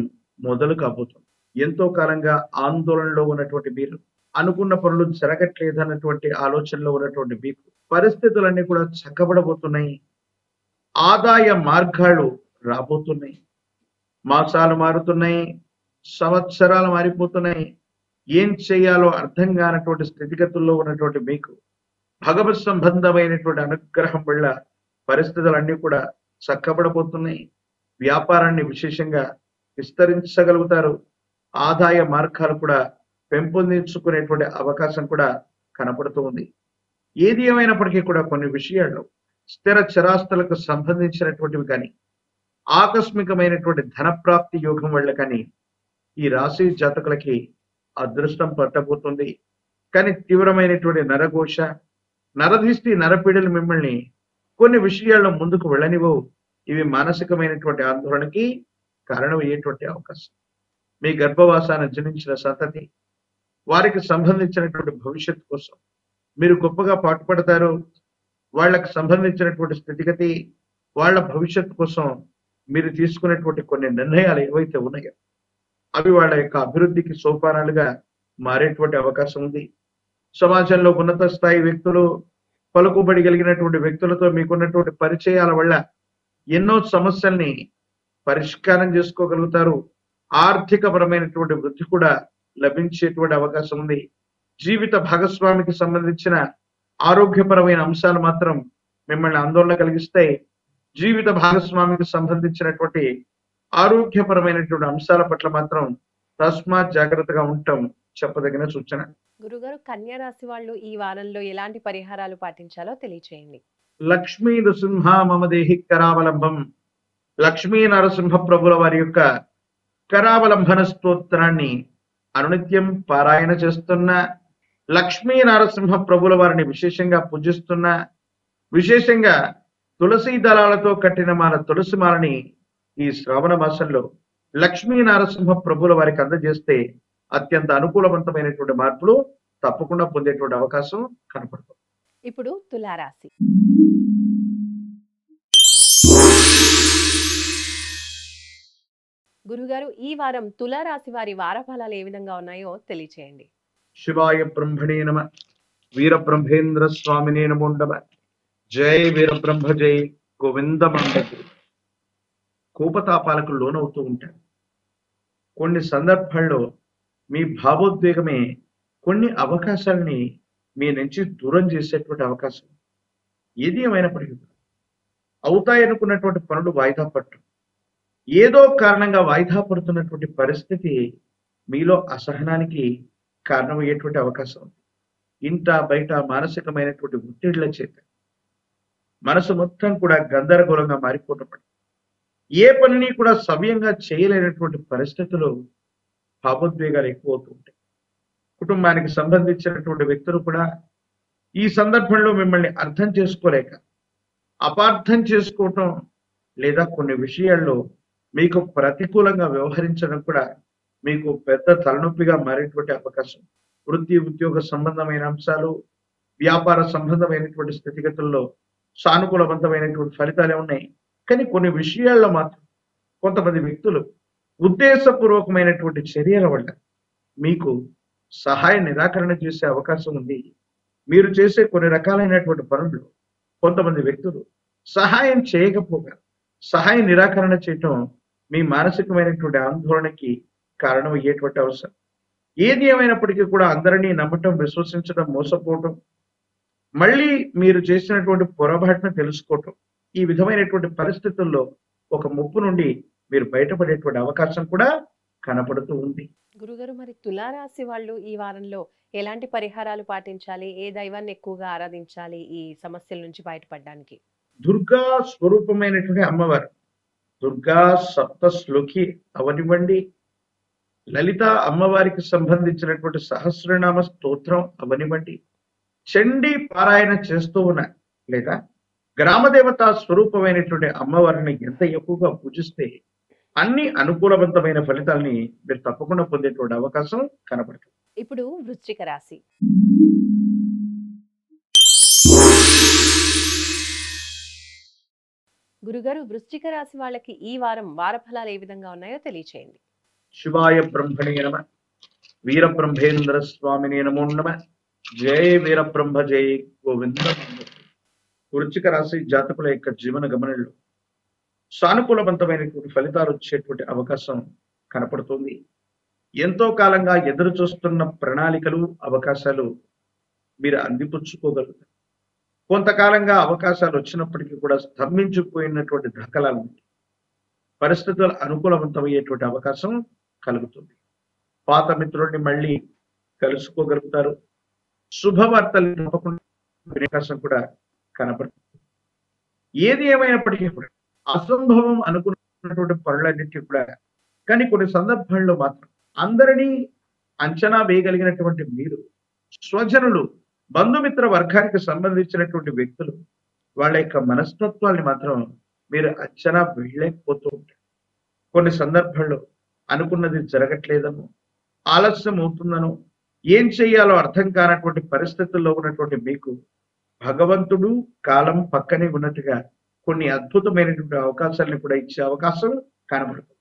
మొదలు కాబోతుంది. ఎంతో కాలంగా ఆందోళనలో ఉన్నటువంటి మీరు, అనుకున్న పనులు జరగట్లేదన్నటువంటి ఆలోచనలో ఉన్నటువంటి మీకు పరిస్థితులన్నీ కూడా చక్కబడబోతున్నాయి. ఆదాయ మార్గాలు రాబోతున్నాయి. మాసాలు మారుతున్నాయి, సంవత్సరాలు మారిపోతున్నాయి. ఏం చేయాలో అర్థం కానటువంటి స్థితిగతుల్లో ఉన్నటువంటి మీకు భగవత్ సంబంధమైనటువంటి అనుగ్రహం వల్ల పరిస్థితులన్నీ కూడా చక్కబడబోతున్నాయి. వ్యాపారాన్ని విశేషంగా విస్తరించగలుగుతారు. ఆదాయ మార్గాలు కూడా పెంపొందించుకునేటువంటి అవకాశం కూడా కనపడుతూ ఉంది. ఏది ఏమైనప్పటికీ కూడా కొన్ని విషయాల్లో స్థిర చరాస్తులకు సంబంధించినటువంటివి కానీ, ఆకస్మికమైనటువంటి ధనప్రాప్తి యోగం వల్ల కానీ ఈ రాశి జాతకులకి అదృష్టం పట్టబోతుంది. కానీ తీవ్రమైనటువంటి నరఘోష, నరదిష్టి, నరపీడలు మిమ్మల్ని కొన్ని విషయాల్లో ముందుకు వెళ్ళనివ్వవు. ఇవి మానసికమైనటువంటి ఆందోళనకి కారణమయ్యేటువంటి అవకాశం. మీ గర్భవాసాన్ని జనించిన సంతతి, వారికి సంబంధించినటువంటి భవిష్యత్తు కోసం మీరు గొప్పగా పాటుపడతారు. వాళ్ళకు సంబంధించినటువంటి స్థితిగతి, వాళ్ళ భవిష్యత్తు కోసం మీరు తీసుకునేటువంటి కొన్ని నిర్ణయాలు ఏవైతే ఉన్నాయో అవి వాళ్ళ యొక్క అభివృద్ధికి సోపానాలుగా మారేటువంటి అవకాశం ఉంది. సమాజంలో ఉన్నత స్థాయి వ్యక్తులు, పలుకుబడి కలిగినటువంటి వ్యక్తులతో మీకున్నటువంటి పరిచయాల వల్ల ఎన్నో సమస్యల్ని పరిష్కారం చేసుకోగలుగుతారు. ఆర్థికపరమైనటువంటి వృద్ధి కూడా లభించేటువంటి అవకాశం ఉంది. జీవిత భాగస్వామికి సంబంధించిన ఆరోగ్యపరమైన అంశాలు మాత్రం మిమ్మల్ని ఆందోళన కలిగిస్తాయి. జీవిత భాగస్వామికి సంబంధించినటువంటి ఆరోగ్యపరమైనటువంటి అంశాల పట్ల మాత్రం తస్మాత్ జాగ్రత్తగా ఉండటం చెప్పదగిన సూచన. గురుగారు కన్యా రాశి వాళ్ళు ఈ వారంలో ఎలాంటి పరిహారాలు పాటించాలో తెలియచేయండి. లక్ష్మీ నృసింహ మమ దేహి కరావలంబం. లక్ష్మీ నరసింహ ప్రభుల వారి యొక్క కరావలంబన స్తోత్రాన్ని అనునిత్యం పారాయణ చేస్తున్న, లక్ష్మీ నరసింహ ప్రభుల వారిని విశేషంగా పూజిస్తున్న, విశేషంగా తులసి దళాలతో కట్టిన మన తులసి మాలని ఈ శ్రావణ మాసంలో లక్ష్మీ నరసింహ ప్రభుల వారికి అందజేస్తే అత్యంత అనుకూలవంతమైనటువంటి మార్పులు తప్పకుండా పొందేటువంటి అవకాశం కనపడుతుంది. ఇప్పుడు తులారాశి. గురుగారు, ఈ వారం తులారాశి వారి వార ఫలాలు ఏ విధంగా ఉన్నాయో తెలియచేయండి. శివాయ బ్రహ్మణే నమ, వీర బ్రహ్మేంద్ర స్వామినే నమో నమః. జై వీర బ్రహ్మ జై గోవిందమండకి. కోపతాపాలకు లోనవుతూ ఉంటారు. కొన్ని సందర్భాల్లో మీ భావోద్వేగమే కొన్ని అవకాశాలని మీ నుంచి దూరం చేసేటువంటి అవకాశం. ఏది ఏమైనప్పటికీ అవుతాయనుకున్నటువంటి పనులు వాయిదా పడటం, ఏదో కారణంగా వాయిదా పడుతున్నటువంటి పరిస్థితి మీలో అసహనానికి కారణమయ్యేటువంటి అవకాశం ఉంది. ఇంట బయట మానసికమైనటువంటి ఒత్తిళ్ల చేత మనసు మొత్తం కూడా గందరగోళంగా మారిపోవటం, ఏ పనిని కూడా సవ్యంగా చేయలేనటువంటి పరిస్థితులు, భావోద్వేగాలు ఎక్కువ అవుతూ ఉంటాయి. కుటుంబానికి సంబంధించినటువంటి వ్యక్తులు కూడా ఈ సందర్భంలో మిమ్మల్ని అర్థం చేసుకోలేక అపార్థం చేసుకోవటం, లేదా కొన్ని విషయాల్లో మీకు ప్రతికూలంగా వ్యవహరించడం కూడా మీకు పెద్ద తలనొప్పిగా మారేటువంటి అవకాశం. వృత్తి ఉద్యోగ సంబంధమైన అంశాలు, వ్యాపార సంబంధమైనటువంటి స్థితిగతుల్లో సానుకూలవంతమైనటువంటి ఫలితాలే ఉన్నాయి. కానీ కొన్ని విషయాల్లో మాత్రం కొంతమంది వ్యక్తులు ఉద్దేశపూర్వకమైనటువంటి చర్యల వల్ల మీకు సహాయ నిరాకరణ చేసే అవకాశం ఉంది. మీరు చేసే కొన్ని రకాలైనటువంటి పనులు కొంతమంది వ్యక్తులు సహాయం చేయకపోగా సహాయ నిరాకరణ చేయటం మీ మానసికమైనటువంటి ఆందోళనకి కారణం అయ్యేటువంటి అవసరం. ఏది ఏమైనప్పటికీ కూడా అందరినీ నమ్మటం, విశ్వసించడం, మోసపోవటం, మళ్ళీ మీరు చేసినటువంటి పొరపాటును తెలుసుకోవటం, ఈ విధమైనటువంటి పరిస్థితుల్లో ఒక ముప్పు నుండి మీరు బయటపడేటువంటి అవకాశం కూడా కనపడుతూ ఉంది. గురుగారు, మరి తులారాశి వాళ్ళు ఈ వారంలో ఎలాంటి పరిహారాలు పాటించాలి? ఏ దైవాన్ని ఎక్కువగా ఆరాధించాలి ఈ సమస్యల నుంచి బయటపడడానికి? దుర్గా స్వరూపమైనటువంటి అమ్మవారు, దుర్గా సప్తశ్లోకి అవనివ్వండి, లలిత అమ్మవారికి సంబంధించినటువంటి సహస్రనామ స్తోత్రం అవనివ్వండి, చండీ పారాయణ చేస్తూ ఉన్న లేదా గ్రామదేవత స్వరూపమైనటువంటి అమ్మవారిని ఎంత ఎక్కువగా పూజిస్తే అన్ని అనుకూలవంతమైన ఫలితాలని మీరు తప్పకుండా పొందేటువంటి అవకాశం కనబడుతుంది. ఇప్పుడు వృశ్చిక రాశి. గురుగారు, వృశ్చిక రాశి వాళ్ళకి ఈ వారం వార ఫలాలు ఏ విధంగా ఉన్నాయో తెలియచేయండి. శివాయ బ్రహ్మణే నమ, వీర బ్రహ్మేంద్ర స్వామినే నమో నమః. జై వీర బ్రహ్మ జై గోవింద. వృశ్చిక రాశి జాతకుల యొక్క జీవన గమనంలో సానుకూలవంతమైనటువంటి ఫలితాలు వచ్చేటువంటి అవకాశం కనపడుతుంది. ఎంతో కాలంగా ఎదురు చూస్తున్న ప్రణాళికలు, అవకాశాలు మీరు అందిపుచ్చుకోగలుగుతారు. కొంతకాలంగా అవకాశాలు వచ్చినప్పటికీ కూడా స్తంభించిపోయినటువంటి దాఖలాలు ఉంటాయి. పరిస్థితులు అనుకూలవంతమయ్యేటువంటి అవకాశం కలుగుతుంది. పాత మిత్రుల్ని మళ్ళీ కలుసుకోగలుగుతారు. శుభవార్తలు తప్పకుండా వినే అవకాశం కూడా కనపడుతుంది. ఏది ఏమైనప్పటికీ కూడా అసంభవం అనుకున్నటువంటి పనులన్నింటినీ కూడా, కానీ కొన్ని సందర్భాల్లో మాత్రం అందరినీ అంచనా వేయగలిగినటువంటి మీరు, స్వజనులు, బంధుమిత్ర వర్గానికి సంబంధించినటువంటి వ్యక్తులు, వాళ్ళ యొక్క మనస్తత్వాన్ని మాత్రం మీరు అంచనా వేయలేకపోతూ ఉంటారు. కొన్ని సందర్భాల్లో అనుకున్నది జరగట్లేదనో, ఆలస్యం అవుతుందనో, ఏం చేయాలో అర్థం కానటువంటి పరిస్థితుల్లో ఉన్నటువంటి మీకు భగవంతుడు, కాలం పక్కనే ఉన్నట్టుగా కొన్ని అద్భుతమైనటువంటి అవకాశాలను కూడా ఇచ్చే అవకాశం కనబడుతుంది.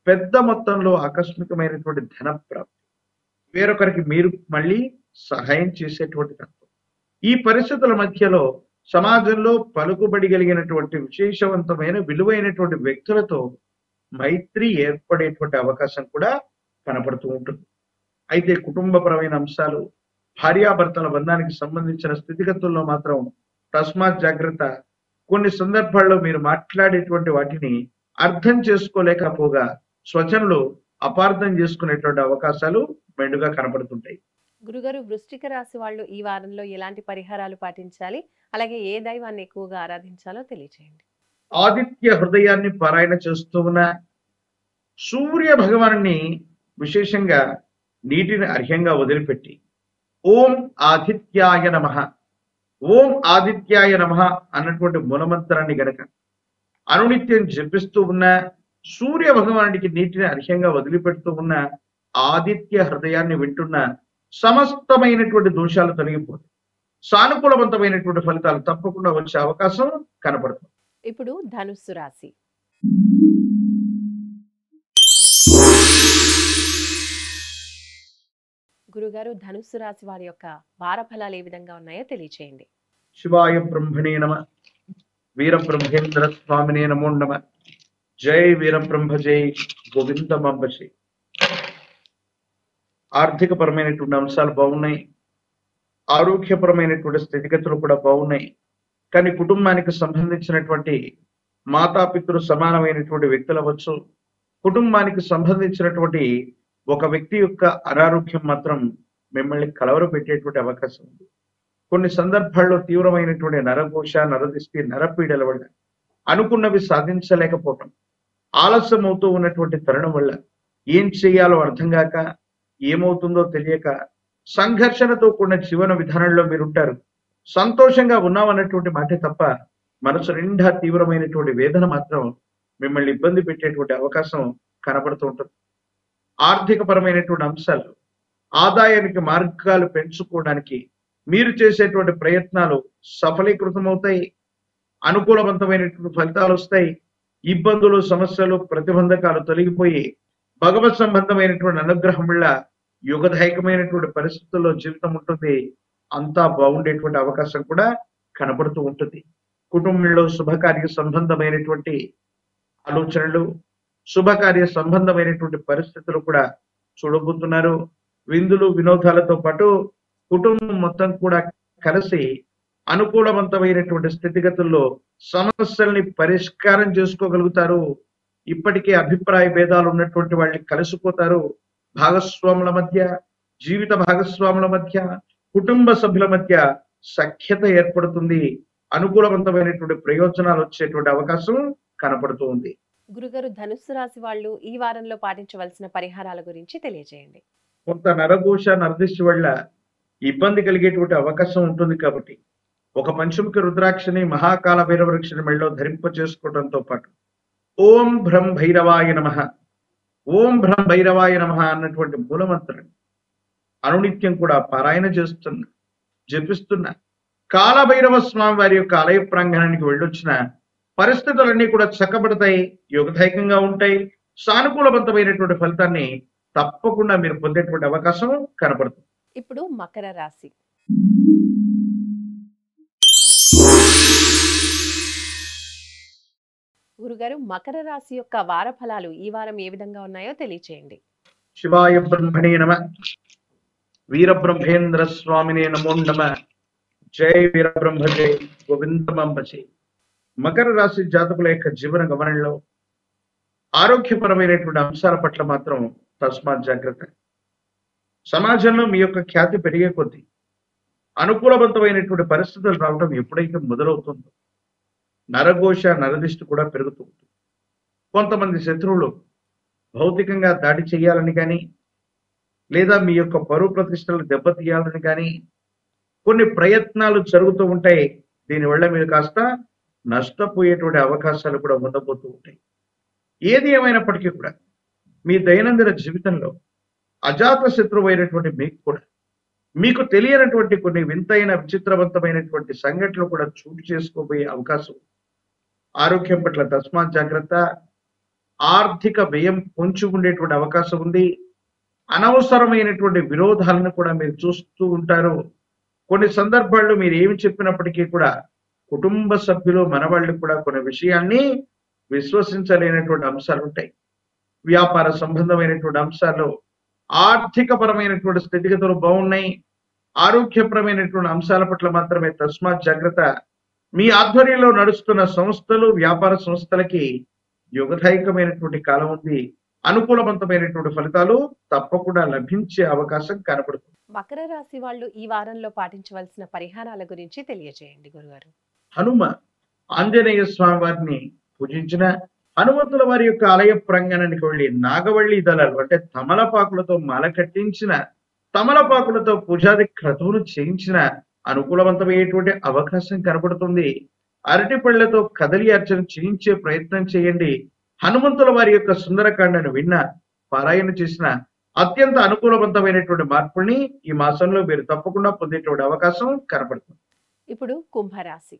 పెద్ద మొత్తంలో ఆకస్మికమైనటువంటి ధన ప్రాప్తి, వేరొకరికి మీరు మళ్ళీ సహాయం చేసేటువంటి తత్వం. ఈ పరిస్థితుల మధ్యలో సమాజంలో పలుకుబడి కలిగినటువంటి విశేషవంతమైన విలువైనటువంటి వ్యక్తులతో మైత్రి ఏర్పడేటువంటి అవకాశం కూడా కనపడుతూ ఉంటుంది. అయితే కుటుంబపరమైన అంశాలు, భార్యాభర్తల బంధానికి సంబంధించిన స్థితిగతుల్లో మాత్రం తస్మాత్ జాగ్రత్త. కొన్ని సందర్భాల్లో మీరు మాట్లాడేటువంటి వాటిని అర్థం చేసుకోలేకపోగా స్వజనులు అపార్థం చేసుకునేటువంటి అవకాశాలు మెండుగా కనపడుతుంటాయి. గురుగారు, వృశ్చిక రాశి వాళ్ళు ఈ వారంలో ఎలాంటి పరిహారాలు పాటించాలి, అలాగే ఏ దైవాన్ని ఎక్కువగా ఆరాధించాలో తెలియచేయండి. ఆదిత్య హృదయాన్ని పారాయణ చేస్తూ ఉన్న సూర్య భగవాన్ని విశేషంగా నీటిని అర్ఘ్యంగా వదిలిపెట్టి ఓం ఆదిత్యాయ నమః, ఓం ఆదిత్యాయ నమః అన్నటువంటి మూలమంత్రాన్ని గనక అనునిత్యం జపిస్తూ ఉన్న, సూర్య భగవానుడికి నీటిని అర్ఘ్యంగా వదిలిపెడుతూ ఉన్న, ఆదిత్య హృదయాన్ని వింటున్న సమస్తమైనటువంటి దోషాలు తొలగిపోతాయి. సానుకూలవంతమైనటువంటి ఫలితాలు తప్పకుండా వచ్చే అవకాశం కనపడుతుంది. ఇప్పుడు ధనుస్సు రాశి. గురుగారు, ధనుస్సు రాశి వారి యొక్క వార ఫలాలు ఏ విధంగా ఉన్నాయో తెలియచేయండి. శివాయ బ్రహ్మణే నమ, వీరబ్రహ్మేంద్ర స్వామినే నమో నమ. జై వీరబ్రహ్మ జై గోవిందమంబశి. ఆర్థిక పరమైనటువంటి అంశాలు బాగున్నాయి, ఆరోగ్యపరమైనటువంటి స్థితిగతులు కూడా బాగున్నాయి. కానీ కుటుంబానికి సంబంధించినటువంటి మాతాపితృ సమానమైనటువంటి వ్యక్తులు అవ్వచ్చు, కుటుంబానికి సంబంధించినటువంటి ఒక వ్యక్తి యొక్క అనారోగ్యం మాత్రం మిమ్మల్ని కలవరపెట్టేటువంటి అవకాశం ఉంది. కొన్ని సందర్భాల్లో తీవ్రమైనటువంటి నరఘోష, నరదిష్టి, నరపీడల వల్ల అనుకున్నవి సాధించలేకపోవటం, ఆలస్యం అవుతూ ఉన్నటువంటి తరుణం వల్ల ఏం చేయాలో అర్థం కాక, ఏమవుతుందో తెలియక సంఘర్షణతో కూడిన జీవన విధానంలో మీరుంటారు. సంతోషంగా ఉన్నామన్నటువంటి మాటే తప్ప మనసు నిండా తీవ్రమైనటువంటి వేదన మాత్రం మిమ్మల్ని ఇబ్బంది పెట్టేటువంటి అవకాశం కనబడుతూ ఉంటుంది. ఆర్థిక పరమైనటువంటి అంశాలు, ఆదాయానికి మార్గాలు పెంచుకోవడానికి మీరు చేసేటువంటి ప్రయత్నాలు సఫలీకృతమవుతాయి. అనుకూలవంతమైనటువంటి ఫలితాలు వస్తాయి. ఇబ్బందులు, సమస్యలు, ప్రతిబంధకాలు తొలగిపోయి భగవత్ సంబంధమైనటువంటి అనుగ్రహం వల్ల యుగదాయకమైనటువంటి పరిస్థితుల్లో జీవితం ఉంటుంది. అంతా బాగుండేటువంటి అవకాశం కూడా కనబడుతూ ఉంటుంది. కుటుంబంలో శుభకార్య సంబంధమైనటువంటి ఆలోచనలు, శుభకార్య సంబంధమైనటువంటి పరిస్థితులు కూడా చూడబోతున్నారు. విందులు, వినోదాలతో పాటు కుటుంబం మొత్తం కూడా కలిసి అనుకూలవంతమైనటువంటి స్థితిగతుల్లో సమస్యల్ని పరిష్కారం చేసుకోగలుగుతారు. ఇప్పటికే అభిప్రాయ భేదాలు ఉన్నటువంటి వాళ్ళని కలిసిపోతారు. భాగస్వాముల మధ్య, జీవిత భాగస్వాముల మధ్య, కుటుంబ సభ్యుల మధ్య సఖ్యత ఏర్పడుతుంది. అనుకూలవంతమైనటువంటి ప్రయోజనాలు వచ్చేటువంటి అవకాశం కనపడుతూ ఉంది. గురుగారు, ధనుస్సు రాశి వాళ్ళు ఈ వారంలో పాటించవలసిన పరిహారాల గురించి తెలియజేయండి. కొంత నరఘోష, నరదిష్టి వల్ల ఇబ్బంది కలిగేటువంటి అవకాశం ఉంటుంది. కాబట్టి ఒక పంచముఖి రుద్రాక్షని, మహాకాల భైరవృక్షని మెళ్ళలో ధరింప చేసుకోవడంతో పాటు ఓం భ్రం భైరవాయ నమః, ఓం భ్రం భైరవాయ నమః అన్నటువంటి మూలమంత్రాన్ని అనునిత్యం కూడా పారాయణ చేస్తున్నా, జపిస్తున్నా, కాలభైరవ స్వామి వారి యొక్క ఆలయ ప్రాంగణానికి వెళ్ళొచ్చిన పరిస్థితులన్నీ కూడా చక్కబడతాయి, యోగదాయకంగా ఉంటాయి. సానుకూలవంతమైనటువంటి ఫలితాన్ని తప్పకుండా మీరు పొందేటువంటి అవకాశం కనపడుతుంది. ఇప్పుడు మకర రాశి. గురుగారు, మకర రాశి యొక్క వార ఫలాలు ఈ వారం ఏ విధంగా ఉన్నాయో తెలియచేయండి. శివాయ బ్రహ్మణే నమ, వీరబ్రహ్మేంద్ర స్వామినే నమో నమ. జై వీరబ్రహ్మ జై గోవిందమంబశి. మకర రాశి జాతకుల యొక్క జీవన గమనంలో ఆరోగ్యపరమైనటువంటి అంశాల పట్ల మాత్రం తస్మాత్ జాగ్రత్త. సమాజంలో మీ యొక్క ఖ్యాతి పెరిగే కొద్దీ అనుకూలవంతమైనటువంటి పరిస్థితులు రావడం ఎప్పుడైతే మొదలవుతుందో నరఘోష, నరదిష్టి కూడా పెరుగుతూ ఉంటుంది. కొంతమంది శత్రువులు భౌతికంగా దాడి చేయాలని కానీ, లేదా మీ యొక్క పరువు ప్రతిష్టలు దెబ్బతీయాలని కానీ కొన్ని ప్రయత్నాలు జరుగుతూ ఉంటాయి. దీనివల్ల మీరు కాస్త నష్టపోయేటువంటి అవకాశాలు కూడా ఉండబోతూ ఉంటాయి. ఏది ఏమైనప్పటికీ కూడా మీ దైనందిన జీవితంలో అజాత శత్రువు అయినటువంటి మీకు కూడా మీకు తెలియనటువంటి కొన్ని వింతైన, విచిత్రవంతమైనటువంటి సంఘటనలు కూడా చోటు చేసుకోబోయే అవకాశం. ఆరోగ్యం పట్ల తస్మాత్ జాగ్రత్త. ఆర్థిక వ్యయం పొంచి ఉండేటువంటి అవకాశం ఉంది. అనవసరమైనటువంటి విరోధాలను కూడా మీరు చూస్తూ ఉంటారు. కొన్ని సందర్భాల్లో మీరు ఏమి చెప్పినప్పటికీ కూడా కుటుంబ సభ్యులు, మనవాళ్ళు కూడా కొన్ని విషయాన్ని విశ్వసించలేనటువంటి అంశాలు ఉంటాయి. వ్యాపార సంబంధమైనటువంటి అంశాల్లో ఆర్థిక పరమైనటువంటి స్థితిగతులు బాగున్నాయి. ఆరోగ్యపరమైనటువంటి అంశాల పట్ల మాత్రమే తస్మాత్ జాగ్రత్త. మీ ఆధ్వర్యంలో నడుస్తున్న సంస్థలు, వ్యాపార సంస్థలకి యుగదాయకమైనటువంటి కాలం ఉంది. అనుకూలవంతమైనటువంటి ఫలితాలు తప్పకుండా లభించే అవకాశం కనపడుతుంది. మకర రాశి వాళ్ళు ఈ వారంలో పాటించవలసిన పరిహారాల గురించి తెలియజేయండి గురుగారు. హనుమ, ఆంజనేయ స్వామి వారిని పూజించిన, హనుమంతుల వారి యొక్క ఆలయ ప్రాంగణానికి వెళ్ళి నాగవల్లి దళాలు అంటే తమలపాకులతో మాల కట్టించిన, తమలపాకులతో పూజాది క్రతువులు చేయించిన అనుకూలవంతమయ్యేటువంటి అవకాశం కనబడుతుంది. అరటి పళ్ళతో కదలి అర్చన చేయించే ప్రయత్నం చేయండి. హనుమంతుల వారి యొక్క సుందరకాండను విన్న, పారాయణ చేసిన అత్యంత అనుకూలవంతమైనటువంటి మార్పుల్ని ఈ మాసంలో మీరు తప్పకుండా పొందేటువంటి అవకాశం కనబడుతుంది. ఇప్పుడు కుంభరాశి.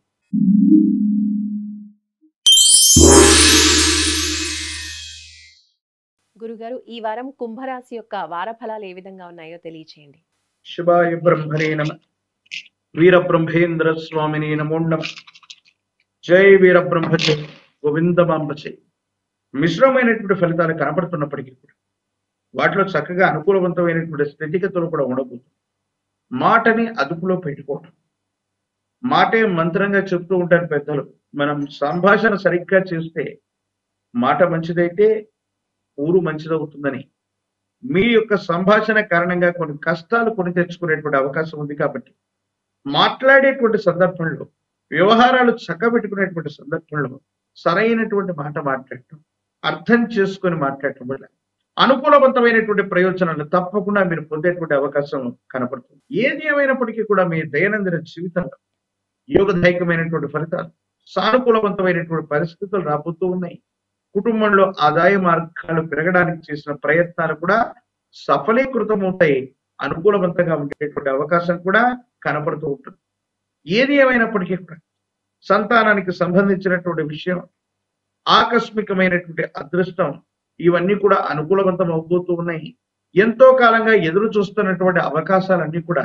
గురుగారు, ఈ వారం కుంభరాశి యొక్క వార ఫలాలు ఏ విధంగా ఉన్నాయో తెలియచేయండి. శివాయ బ్రహ్మణే నమ. వీరబ్రహ్మేంద్ర స్వామిని నమో నమ. జై వీరబ్రహ్మ జై గోవిందమాంబ జై. మిశ్రమైనటువంటి ఫలితాలు కనబడుతున్నప్పటికీ కూడా వాటిలో చక్కగా అనుకూలవంతమైనటువంటి స్థితిగతులు కూడా ఉండబోతుంది. మాటని అదుపులో పెట్టుకోవటం. మాటే మంత్రంగా చెప్తూ ఉంటారు పెద్దలు. మనం సంభాషణ సరిగ్గా చేస్తే మాట మంచిదైతే ఊరు మంచిదవుతుందని. మీ యొక్క సంభాషణ కారణంగా కొన్ని కష్టాలు కొని తెచ్చుకునేటువంటి అవకాశం ఉంది. కాబట్టి మాట్లాడేటువంటి సందర్భంలో, వ్యవహారాలు చక్కబెట్టుకునేటువంటి సందర్భంలో సరైనటువంటి మాట మాట్లాడటం, అర్థం చేసుకొని మాట్లాడటం వల్ల అనుకూలవంతమైనటువంటి ప్రయోజనాలు తప్పకుండా మీరు పొందేటువంటి అవకాశం కనపడుతుంది. ఏది ఏమైనప్పటికీ కూడా మీ దైనందిన జీవితంలో యోగదాయకమైనటువంటి ఫలితాలు, సానుకూలవంతమైనటువంటి పరిస్థితులు రాబోతూ ఉన్నాయి. కుటుంబంలో ఆదాయ మార్గాలు పెరగడానికి చేసిన ప్రయత్నాలు కూడా సఫలీకృతమవుతాయి. అనుకూలవంతంగా ఉండేటువంటి అవకాశం కూడా కనపడుతూ ఉంటుంది. ఏది ఏమైనప్పటికీ కూడా సంతానానికి సంబంధించినటువంటి విషయం, ఆకస్మికమైనటువంటి అదృష్టం, ఇవన్నీ కూడా అనుకూలవంతం అవబోతూ ఉన్నాయి. ఎంతో కాలంగా ఎదురు చూస్తున్నటువంటి అవకాశాలన్నీ కూడా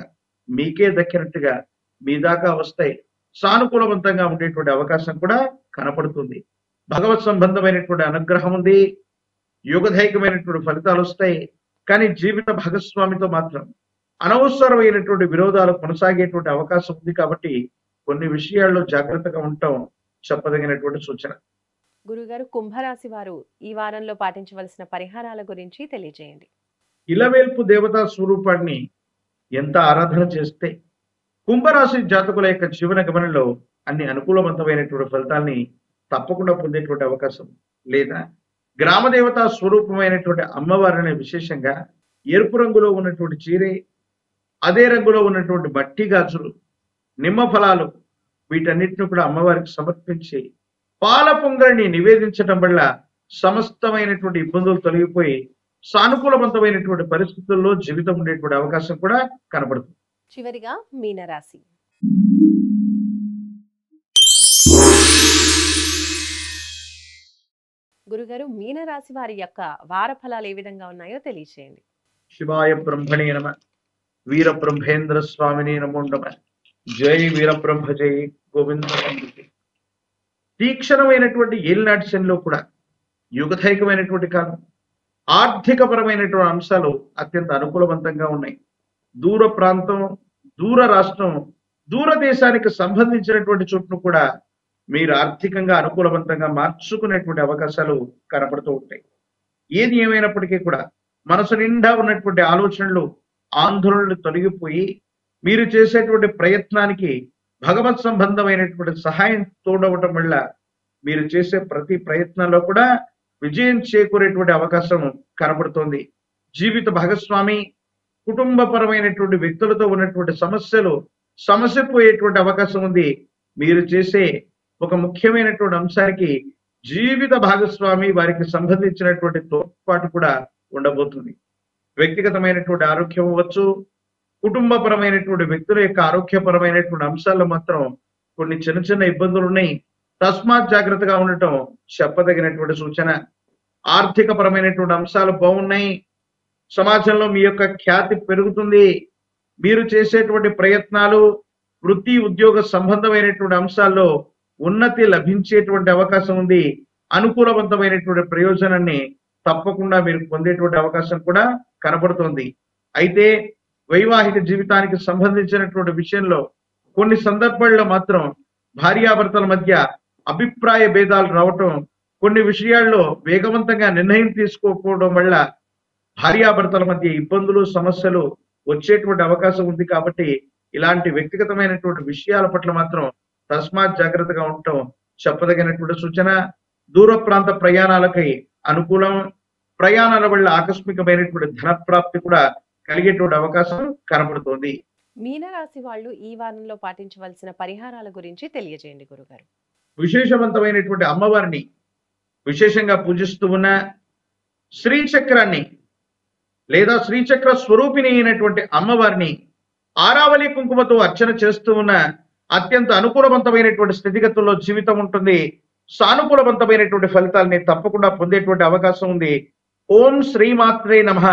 మీకే దక్కినట్టుగా మీ దాకా వస్తాయి. సానుకూలవంతంగా ఉండేటువంటి అవకాశం కూడా కనపడుతుంది. భగవత్ సంబంధమైనటువంటి అనుగ్రహం ఉంది. యోగదాయకమైనటువంటి ఫలితాలు వస్తాయి. కానీ జీవిత భాగస్వామితో మాత్రం అనవసరమైనటువంటి విరోధాలు కొనసాగేటువంటి అవకాశం ఉంది. కాబట్టి కొన్ని విషయాల్లో జాగ్రత్తగా ఉండటం చెప్పదగినటువంటి సూచన. గురుగారు, కుంభరాశి వారు ఈ వారంలో పాటించవలసిన పరిహారాల గురించి తెలియజేయండి. ఇలవేల్పు దేవతా స్వరూపాన్ని ఎంత ఆరాధన చేస్తే కుంభరాశి జాతకుల యొక్క జీవన గమనంలో అన్ని అనుకూలవంతమైనటువంటి ఫలితాల్ని తప్పకుండా పొందేటువంటి అవకాశం. లేదా గ్రామ దేవతా స్వరూపమైనటువంటి అమ్మవారిని విశేషంగా ఎరుపు రంగులో ఉన్నటువంటి చీరే, అదే రంగులో ఉన్నటువంటి మట్టి గాజులు, నిమ్మ ఫలాలు, వీటన్నిటిని కూడా అమ్మవారికి సమర్పించి పాల పొంగలిని నివేదించడం వల్ల సమస్తమైనటువంటి ఇబ్బందులు తొలగిపోయి సానుకూలవంతమైనటువంటి పరిస్థితుల్లో జీవితం ఉండేటువంటి అవకాశం కూడా కనబడుతుంది. చివరిగా మీనరాశి. గురుగారు, మీనరాశి వారి యొక్క వార ఫలాలు ఏ విధంగా ఉన్నాయో తెలియచేయండి. శివాయ బ్రహ్మణే నమ. వీరబ్రహ్మేంద్ర స్వామిని నమో నమ. జై వీరబ్రహ్మ జై గోవింద. తీక్షణమైనటువంటి ఏలినాటి శనిలో కూడా యుగదాయకమైనటువంటి కాలం. ఆర్థికపరమైనటువంటి అంశాలు అత్యంత అనుకూలవంతంగా ఉన్నాయి. దూర ప్రాంతం, దూర రాష్ట్రం, దూర దేశానికి సంబంధించినటువంటి చోటును కూడా మీరు ఆర్థికంగా అనుకూలవంతంగా మార్చుకునేటువంటి అవకాశాలు కనపడుతూ ఉంటాయి. ఏది ఏమైనప్పటికీ కూడా మనసు నిండా ఉన్నటువంటి ఆలోచనలు, ఆందోళనలు తొలగిపోయి మీరు చేసేటువంటి ప్రయత్నానికి భగవత్ సంబంధమైనటువంటి సహాయం తోడవటం వల్ల మీరు చేసే ప్రతి ప్రయత్నంలో కూడా విజయం చేకూరేటువంటి అవకాశం కనబడుతోంది. జీవిత భాగస్వామి, కుటుంబపరమైనటువంటి వ్యక్తులతో ఉన్నటువంటి సమస్యలు సమస్యపోయేటువంటి అవకాశం ఉంది. మీరు చేసే ఒక ముఖ్యమైనటువంటి అంశానికి జీవిత భాగస్వామి వారికి సంబంధించినటువంటి తోడ్పాటు కూడా ఉండబోతుంది. వ్యక్తిగతమైనటువంటి ఆరోగ్యం అవ్వచ్చు, కుటుంబపరమైనటువంటి వ్యక్తుల యొక్క ఆరోగ్యపరమైనటువంటి అంశాల్లో మాత్రం కొన్ని చిన్న చిన్న ఇబ్బందులు ఉన్నాయి. తస్మాత్ జాగ్రత్తగా ఉండటం చెప్పదగినటువంటి సూచన. ఆర్థిక పరమైనటువంటి అంశాలు బాగున్నాయి. సమాజంలో మీ యొక్క ఖ్యాతి పెరుగుతుంది. మీరు చేసేటువంటి ప్రయత్నాలు, వృత్తి ఉద్యోగ సంబంధమైనటువంటి అంశాల్లో ఉన్నతి లభించేటువంటి అవకాశం ఉంది. అనుకూలవంతమైనటువంటి ప్రయోజనాన్ని తప్పకుండా మీరు పొందేటువంటి అవకాశం కూడా కనబడుతోంది. అయితే వైవాహిక జీవితానికి సంబంధించినటువంటి విషయంలో కొన్ని సందర్భాల్లో మాత్రం భార్యాభర్తల మధ్య అభిప్రాయ భేదాలు రావటం, కొన్ని విషయాల్లో వేగవంతంగా నిర్ణయం తీసుకోకపోవడం వల్ల భార్యాభర్తల మధ్య ఇబ్బందులు, సమస్యలు వచ్చేటువంటి అవకాశం ఉంది. కాబట్టి ఇలాంటి వ్యక్తిగతమైనటువంటి విషయాల పట్ల మాత్రం తస్మాత్ జాగ్రత్తగా ఉండటం చెప్పదగినటువంటి సూచన. దూర ప్రాంత ప్రయాణాలకై అనుకూలం. ప్రయాణాల వల్ల ఆకస్మికమైనటువంటి ధన ప్రాప్తి కూడా కలిగేటువంటి అవకాశం కనబడుతోంది. మీనరాశి వాళ్ళు ఈ వారంలో పాటించవలసిన పరిహారాల గురించి తెలియజేయండి గురుగారు. విశేషవంతమైనటువంటి అమ్మవారిని విశేషంగా పూజిస్తూ ఉన్న శ్రీచక్రాన్ని లేదా శ్రీచక్ర స్వరూపిణి అయినటువంటి అమ్మవారిని ఆరావళి కుంకుమతో అర్చన చేస్తూ ఉన్న అత్యంత అనుకూలవంతమైనటువంటి స్థితిగతుల్లో జీవితం ఉంటుంది. సానుకూలవంతమైనటువంటి ఫలితాలని తప్పకుండా పొందేటువంటి అవకాశం ఉంది. ఓం శ్రీమాత్రే నమః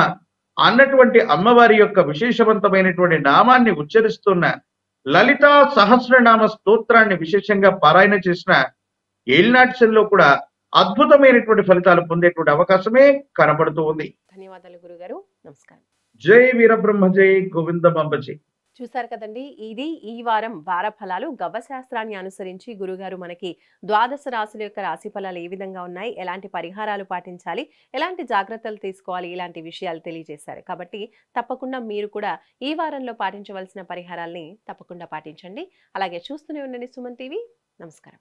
అన్నటువంటి అమ్మవారి యొక్క విశేషవంతమైనటువంటి నామాన్ని ఉచ్చరిస్తున్న లలితా సహస్రనామ స్తోత్రాన్ని విశేషంగా పారాయణ చేసిన ఏలినాటి శనిలో కూడా అద్భుతమైనటువంటి ఫలితాలు పొందేటువంటి అవకాశమే కనబడుతూ ఉంది. ధన్యవాదాలు గురుగారు. నమస్కారం. జై వీరబ్రహ్మ జై గోవిందమాంబ జై. చూసారు కదండి, ఇది ఈ వారం వార ఫలాలు. గవ్వశాస్త్రాన్ని అనుసరించి గురుగారు మనకి ద్వాదశ రాశుల యొక్క రాశి ఫలాలు ఏ విధంగా ఉన్నాయి, ఎలాంటి పరిహారాలు పాటించాలి, ఎలాంటి జాగ్రత్తలు తీసుకోవాలి, ఇలాంటి విషయాలు తెలియజేశారు. కాబట్టి తప్పకుండా మీరు కూడా ఈ వారంలో పాటించవలసిన పరిహారాల్ని తప్పకుండా పాటించండి. అలాగే చూస్తూనే ఉండండి సుమన్ టీవీ. నమస్కారం.